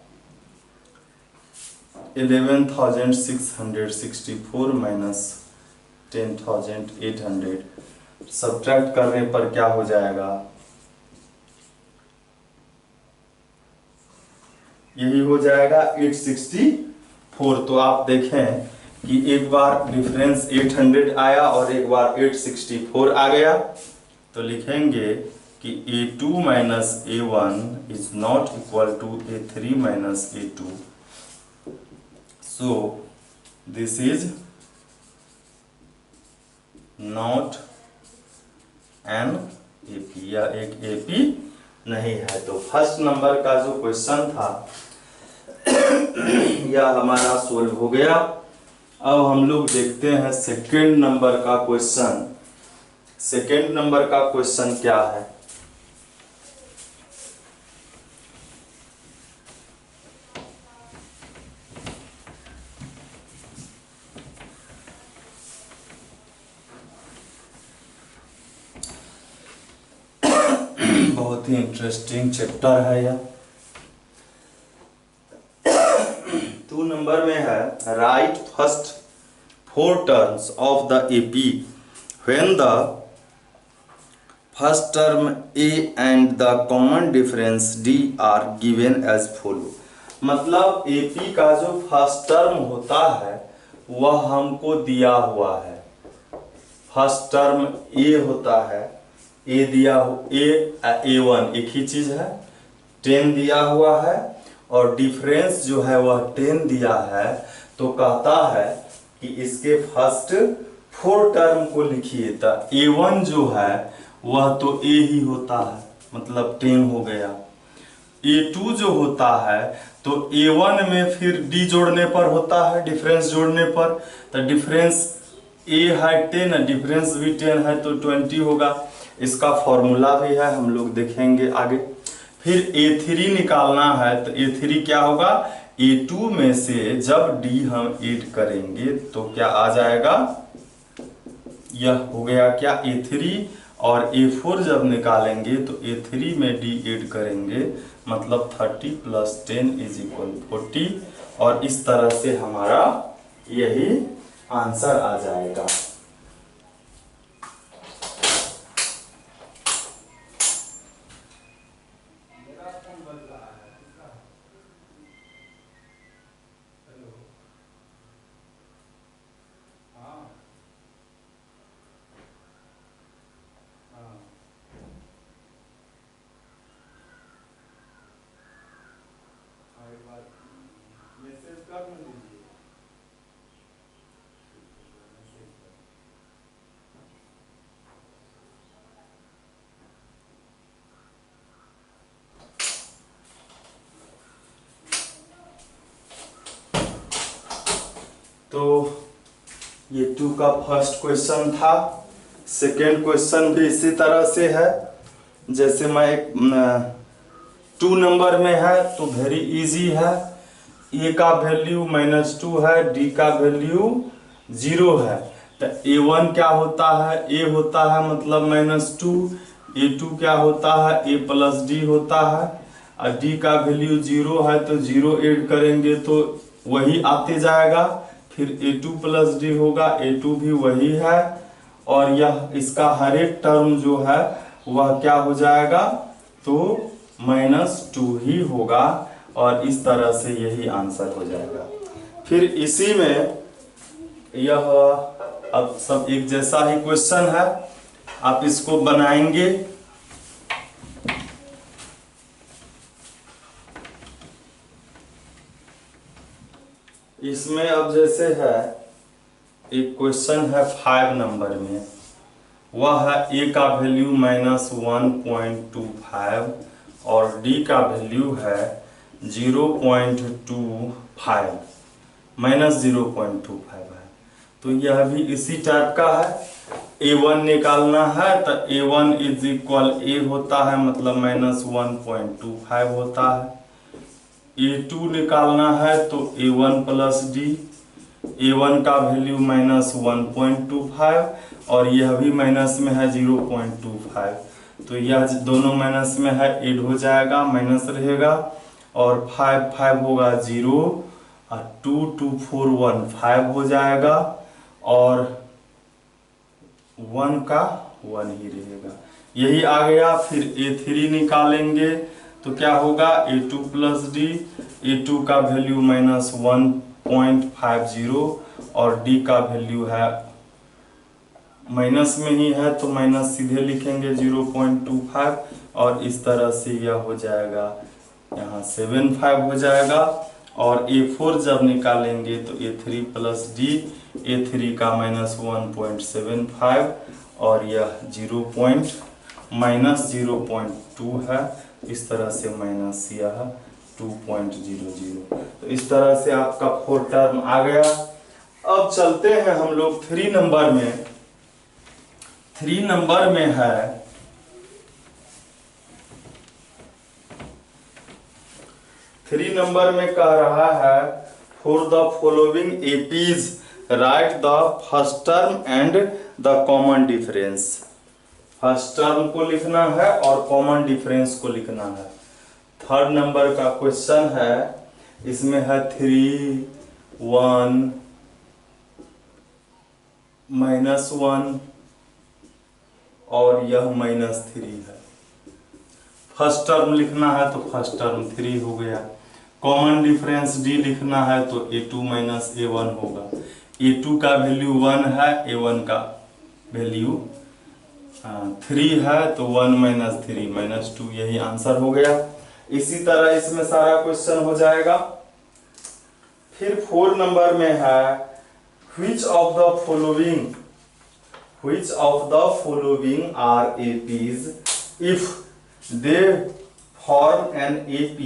11,664 माइनस 10,800, सब्ट्रैक्ट करने पर क्या हो जाएगा, यही हो जाएगा 864। तो आप देखें कि एक बार डिफरेंस 800 आया और एक बार 864 आ गया। तो लिखेंगे कि A2 minus A1 is not equal to A3 minus A2। So this is not an AP, या एक AP नहीं है। तो फर्स्ट नंबर का जो क्वेश्चन था यह हमारा सोल्व हो गया। अब हम लोग देखते हैं सेकेंड नंबर का क्वेश्चन। सेकेंड नंबर का क्वेश्चन क्या है, बहुत ही इंटरेस्टिंग चैप्टर है यह। 2 नंबर में है write first 4 terms of the AP when the first term A and the common difference D are given as follow. मतलब AP का जो फर्स्ट टर्म होता है वह हमको दिया हुआ है। फर्स्ट टर्म A होता है, A दिया A1 एक ही चीज है, 10 दिया हुआ है और डिफरेंस जो है वह 10 दिया है। तो कहता है कि इसके फर्स्ट 4 टर्म को लिखिए। तो A1 जो है वह तो A ही होता है, मतलब 10 हो गया। A2 जो होता है तो A1 में फिर D जोड़ने पर होता है, डिफरेंस जोड़ने पर। तो डिफरेंस A है 10, डिफरेंस भी 10 है तो 20 होगा। इसका फॉर्मूला भी है, हम लोग देखेंगे आगे। फिर A3 निकालना है तो A3 क्या होगा, A2 में से जब D हम ऐड करेंगे तो क्या आ जाएगा, यह हो गया क्या A3, और A4 जब निकालेंगे तो A3 में D ऐड करेंगे, मतलब 30 + 10 = 40। और इस तरह से हमारा यही आंसर आ जाएगा। तो ये 2 का फर्स्ट क्वेश्चन था। सेकेंड क्वेश्चन भी इसी तरह से है। जैसे मैं 2 नंबर में है तो वेरी इजी है। A का वैल्यू -2 है, D का वैल्यू 0 है। तो A1 क्या होता है, A होता है मतलब -2, A2 क्या होता है, A + D होता है, और D का वैल्यू 0 है तो 0 ऐड करेंगे तो वही आते जाएगा, फिर A2 + D होगा, A2 भी वही है, और यह इसका हर एक टर्म जो है वह क्या हो जाएगा, तो -2 ही होगा, और इस तरह से यही आंसर हो जाएगा। फिर इसी में यह अब सब एक जैसा ही क्वेश्चन है, आप इसको बनाएंगे। इसमें अब जैसे है एक क्वेश्चन है 5 नंबर में, वह है A का वैल्यू -1.25 और D का वैल्यू है 0.25 -0.25 है। तो यह भी इसी टाइप का है। A1 निकालना है तो A1 = A होता है मतलब -1.25 होता है। A2 निकालना है तो A1 + D, A1 का वैल्यू -1.25 और यह भी माइनस में है 0.25, तो यह दोनों माइनस में है, ऐड हो जाएगा, माइनस रहेगा, और 5 5 होगा 0 और 2 2 4 1 5 हो जाएगा, और 1 का 1 ही रहेगा, यही आ गया। फिर A3 निकालेंगे तो क्या होगा, A2 + D, A2 का वैल्यू -1.50 और D का वैल्यू है माइनस में ही है तो माइनस सीधे लिखेंगे 0.25, और इस तरह से यह हो जाएगा, यहाँ 7 5 हो जाएगा। और A4 जब निकालेंगे तो A3 + D, A3 का -1.75 और यह -0.2 है, इस तरह से माइनस यह 2.00, तो इस तरह से आपका 4 टर्म आ गया। अब चलते हैं हम लोग 3 नंबर में। 3 नंबर में है, 3 नंबर में कह रहा है, for the following APs right the first term and the common difference. First term को लिखना है और कॉमन डिफरेंस को लिखना है। 3rd नंबर का क्वेश्चन है, इसमें है 3 1 -1 और यह -3 है। फर्स्ट टर्म लिखना है तो फर्स्ट टर्म 3 हो गया, कॉमन डिफरेंस D लिखना है तो A2 - A1 होगा। A2 का वैल्यू 1 है, A1 का वैल्यू 3 है, तो 1 - 3 -2, यही आंसर हो गया। इसी तरह इसमें सारा क्वेश्चन हो जाएगा। फिर 4 नंबर में है, which of the following are APs if they form an AP,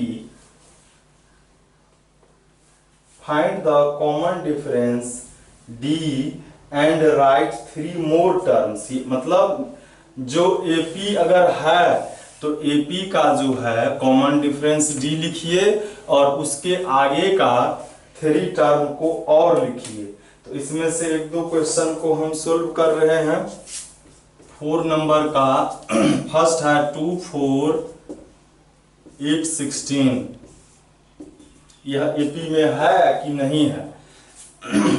find the common difference D and write 3 more terms। मतलब जो AP अगर है तो AP का जो है कॉमन डिफरेंस D लिखिए और उसके आगे का 3 टर्म को और लिखिए। तो इसमें से 1-2 क्वेश्चन को हम सोल्व कर रहे हैं। 4 नंबर का फर्स्ट है 2 4 8 16, यह AP में है कि नहीं है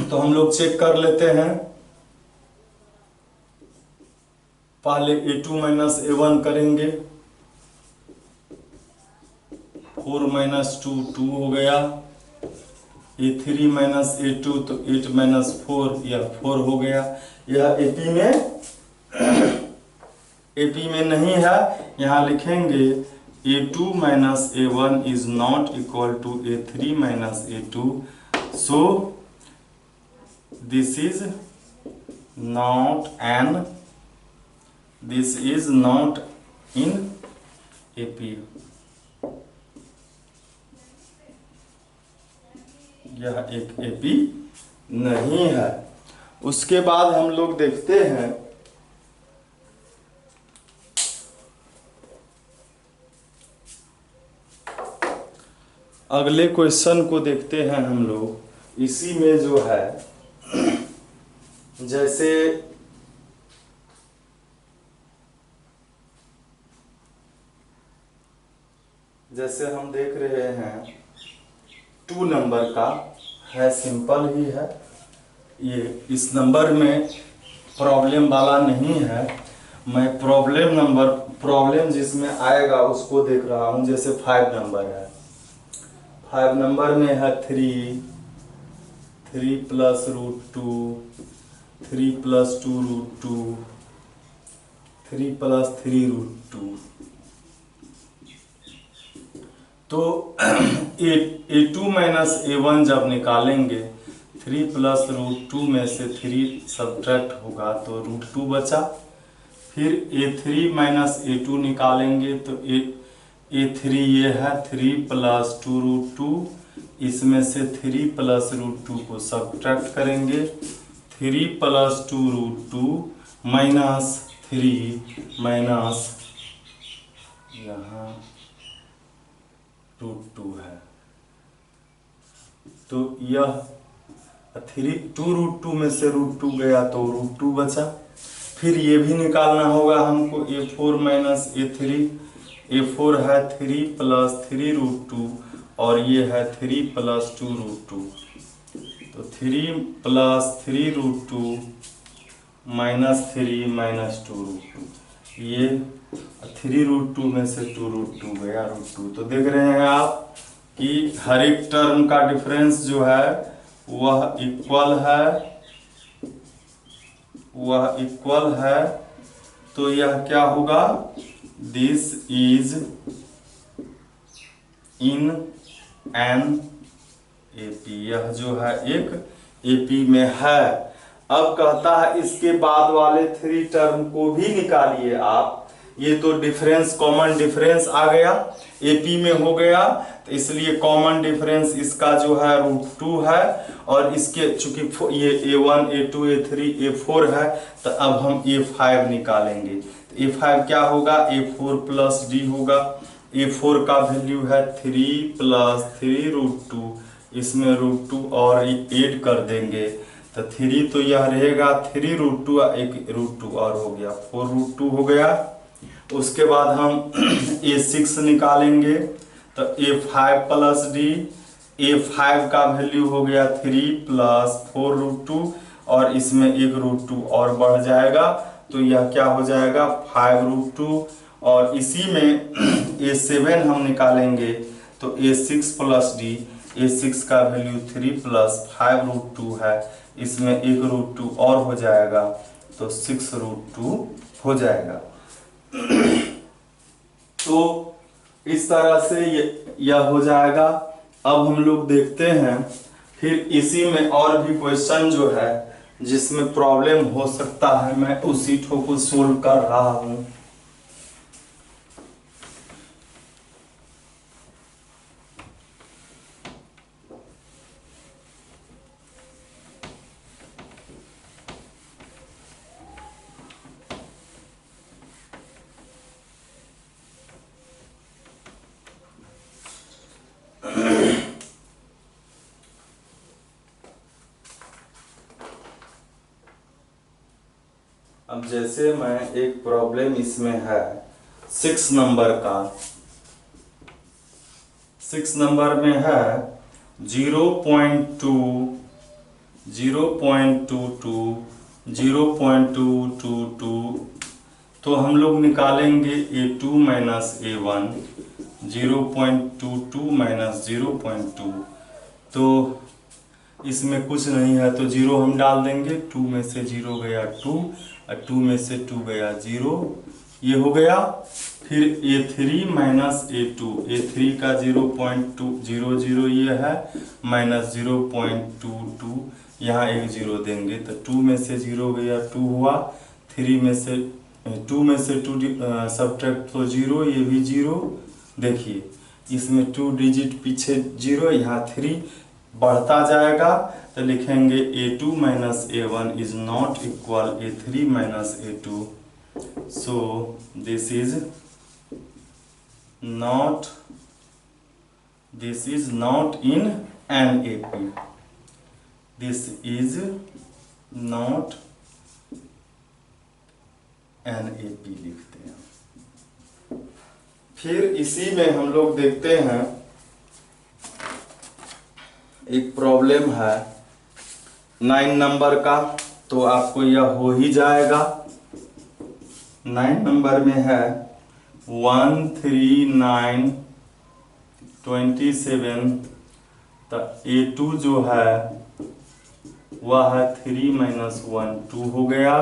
तो हम लोग चेक कर लेते हैं। पहले A2 - A1 करेंगे, 4 - 2 2 हो गया, A3 - A2 तो 8 - 4 यह 4 हो गया। यह AP में नहीं है, यहाँ लिखेंगे A2 - A1 is not equal to A3 - A2, so this is not in AP। यह एक AP नहीं है। उसके बाद हम लोग देखते हैं अगले क्वेश्चन को देखते हैं हम लोग। इसी में जो है जैसे हम देख रहे हैं 2 नंबर का है, सिंपल ही है ये। इस नंबर में प्रॉब्लम वाला नहीं है, मैं प्रॉब्लम जिसमें आएगा उसको देख रहा हूँ। जैसे 5 नंबर है, 5 नंबर में है 3 plus root 2, 3 plus 2 root 2, 3 plus 3 root 2। तो a2 माइनस a1 जब निकालेंगे, 3 प्लस रूट 2 में से 3 सब्ट्रैक्ट होगा तो रूट 2 बचा। फिर a3 माइनस a2 निकालेंगे तो a3 ये है 3 प्लस 2 रूट 2, इसमें से 3 प्लस रूट 2 को सब्ट्रैक्ट करेंगे, 3 प्लस 2 रूट 2 माइनस 3 माइनस यहाँ रूट 2 है। तो यह 2 रूट 2 में से रूट 2 गया तो रूट 2 बचा। फिर ये भी निकालना होगा हमको, a4 माइनस a3। a4 है 3 प्लस 3 रूट 2 और ये है 3 प्लस 2 रूट 2। तो 3 plus 3 root 2 minus 3 minus 2 root 2। ये 3 रूट 2 में से 2 रूट 2 गया रूट 2। तो देख रहे हैं आप कि हर एक टर्म का डिफरेंस जो है वह इक्वल है। तो यह क्या होगा, this is in an AP, यह जो है एक एपी में है। अब कहता है इसके बाद वाले 3 टर्म को भी निकालिए आप। ये तो डिफरेंस, कॉमन डिफरेंस आ गया, एपी में हो गया, तो इसलिए कॉमन डिफरेंस इसका जो है रूट 2 है। और इसके चूंकि ये a1 a2 a3 a4 है, तो अब हम a5 निकालेंगे। तो a5 क्या होगा, a4 प्लस d होगा। a4 का वैल्यू है 3 प्लस 3 रूट 2, इसमें रूट 2 और ऐड कर देंगे तो 3 तो यह रहेगा 3 रूट 2, एक रूट 2 और हो गया 4 रूट 2 हो गया। उसके बाद हम a6 निकालेंगे तो a5 प्लस d, a5 का वैल्यू हो गया 3 प्लस 4 रूट 2 और इसमें एक रूट 2 और बढ़ जाएगा तो यह क्या हो जाएगा 5 रूट 2। और इसी में a7 हम निकालेंगे तो a6 प्लस d, a6 का वैल्यू 3 प्लस 5 रूट 2 है, इसमें एक रूट 2 और हो जाएगा तो 6 रूट 2 हो जाएगा। तो इस तरह से यह हो जाएगा। अब हम लोग देखते हैं फिर इसी में और भी क्वेश्चन जो है जिसमें प्रॉब्लम हो सकता है, मैं उसी को सोल्व कर रहा हूं। अब जैसे मैं एक प्रॉब्लम इसमें है 6 नंबर का, 6 नंबर में है 0.2, 0.22, 0.222। तो हम लोग निकालेंगे a2 माइनस a1, 0.22 माइनस 0.2। तो इसमें कुछ नहीं है तो 0 हम डाल देंगे, 2 में से 0 गया 2 और 2 में से 2 गया 0, ये हो गया। फिर a3 माइनस a2, a3 का 0.200 ये है माइनस 0.22, यहाँ एक 0 देंगे तो 2 में से 0 गया 2 हुआ, 3 में से 2 में से 2 सब्ट्रैक्ट तो 0, ये भी 0। देखिए इसमें 2 डिजिट पीछे 0, यहाँ 3 बढ़ता जाएगा तो लिखेंगे a2 minus a1 is not equal a3 minus a2। So this is not in an AP, this is not NAP लिखते हैं। फिर इसी में हम लोग देखते हैं एक प्रॉब्लम है 9 नंबर का, तो आपको यह हो ही जाएगा। 9 नंबर में है 1 3 9 27, तो A2 जो है वह है 3 - 1 2 हो गया।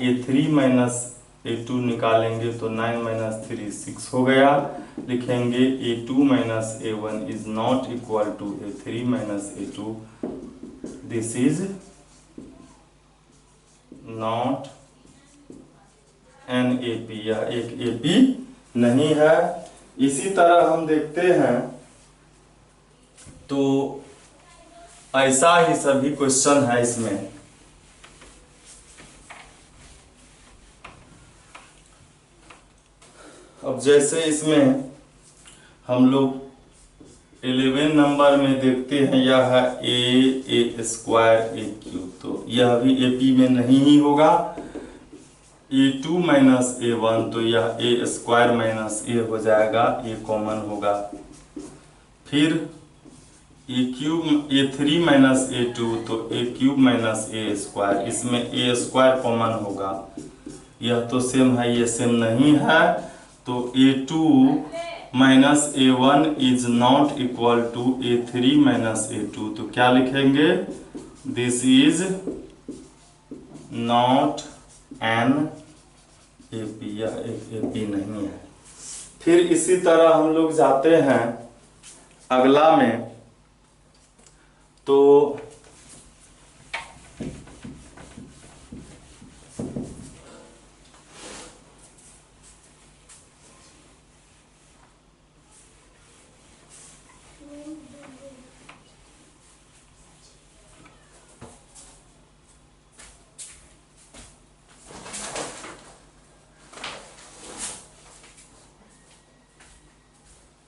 A3 - A2 निकालेंगे तो 9 - 3 6 हो गया। लिखेंगे A2 - A1 is not equal to A3 - A2, this is not NAP, यह एक AP नहीं है। इसी तरह हम देखते हैं तो ऐसा ही सभी क्वेश्चन है इसमें। अब जैसे इसमें हम लोग 11 नंबर में देखते हैं, यह है A स्क्वायर AQ, तो यह भी AP में नहीं ही होगा। A2 - A1, तो यह A स्क्वायर A हो जाएगा, A कॉमन होगा। फिर A3 - A2, तो A³ - A स्क्वायर, इसमें A स्क्वायर कॉमन होगा। यह तो सेम है, ये सेम नहीं है, तो A2 - A1 is not equal to A3 - A2, तो क्या लिखेंगे, दिस इज नॉट NAP, यह एक AP नहीं है। फिर इसी तरह हम लोग जाते हैं अगला में, तो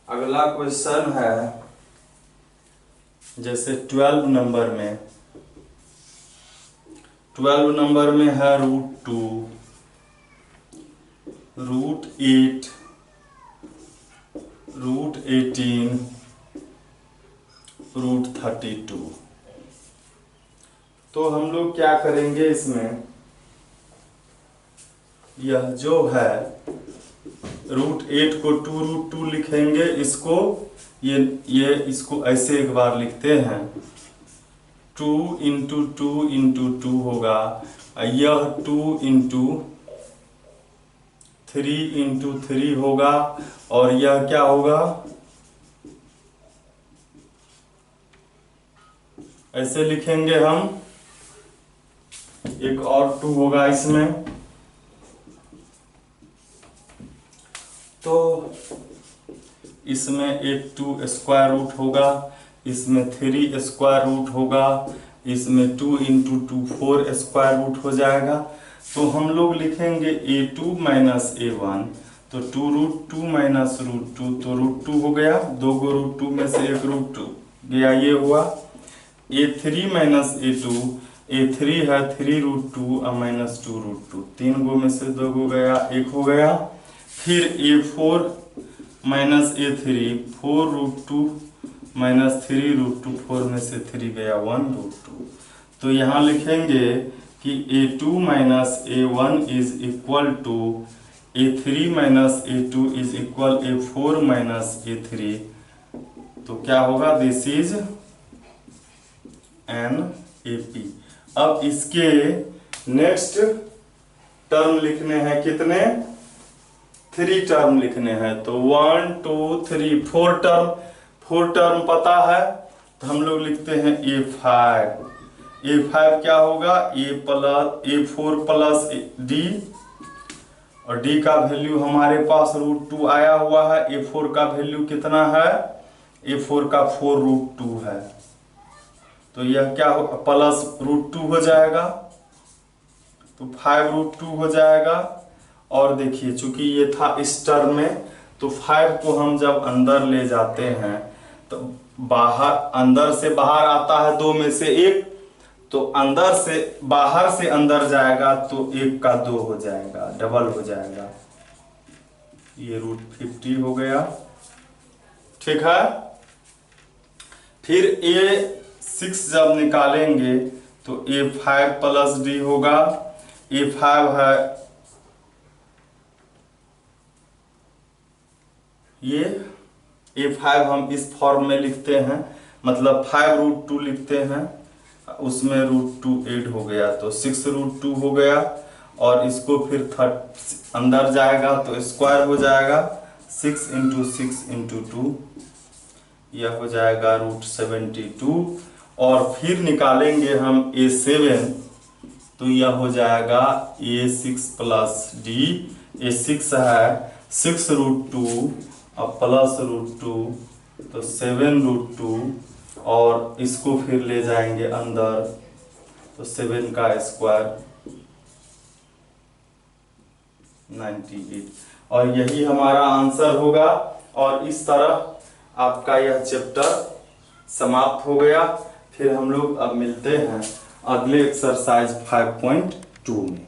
अगला क्वेश्चन है जैसे 12 नंबर में, 12 नंबर में है √2, √8, √18, √32। तो हम लोग क्या करेंगे, इसमें यह जो है √8 को 2√2 लिखेंगे। इसको ये इसको ऐसे एक बार लिखते हैं, 2 × 2 × 2 होगा, यह 2 × 3 × 3 होगा, और यह क्या होगा, ऐसे लिखेंगे हम। एक और 2 होगा इसमें, तो इसमें एक 2 स्क्वायर रूट होगा, इसमें 3 स्क्वायर रूट होगा, इसमें 2 × 2 4 स्क्वायर रूट हो जाएगा। तो हम लोग लिखेंगे A2 - A1, तो 2√2 - √2, तो √2 हो गया, 2 गो √2 में से एक √2 गया, ये हुआ। A3 - A2, A3 है 3√2 - 2√2, 3 गो में से 2 गो गया, 1 हो गया। फिर A4 - A3, 4√2 - 3√2, 4 में से 3 गया, 1√2। तो यहाँ लिखेंगे कि A2 - A1 is equal to A3 - A2 is equal A4 - A3, तो क्या होगा, दिस इज NAP। अब इसके नेक्स्ट टर्म लिखने हैं, कितने, 3 टर्म लिखने हैं, तो 1 2 3 4 टर्म पता है, तो हम लोग लिखते हैं A5 क्या होगा, A4 + D, और D का वैल्यू हमारे पास √2 आया हुआ है। A4 का वैल्यू कितना है, A4 का 4√2 है, तो यह क्या हो, प्लस √2 हो जाएगा, तो 5√2 हो जाएगा। और देखिए चूंकि ये था इस टर्म में, तो 5 को हम जब अंदर ले जाते हैं तो बाहर, अंदर से बाहर आता है 2 में से 1, तो अंदर से बाहर से अंदर जाएगा तो 1 का 2 हो जाएगा, डबल हो जाएगा, ये √50 हो गया। ठीक है। फिर A6 जब निकालेंगे तो A5 + D होगा। A5 है ये, A5 हम इस फॉर्म में लिखते हैं, मतलब 5√2 लिखते हैं, उसमें √2 ऐड हो गया तो 6√2 हो गया। और इसको फिर अंदर जाएगा तो स्क्वायर हो जाएगा, 6 × 6 × 2, यह हो जाएगा √72। और फिर निकालेंगे हम A7 तो यह हो जाएगा A6 + D। A6 है 6√2 और +√2 तो 7√2, और इसको फिर ले जाएंगे अंदर तो 7 का स्क्वायर 98, और यही हमारा आंसर होगा। और इस तरह आपका यह चैप्टर समाप्त हो गया। फिर हम लोग अब मिलते हैं अगले एक्सरसाइज 5.2 में।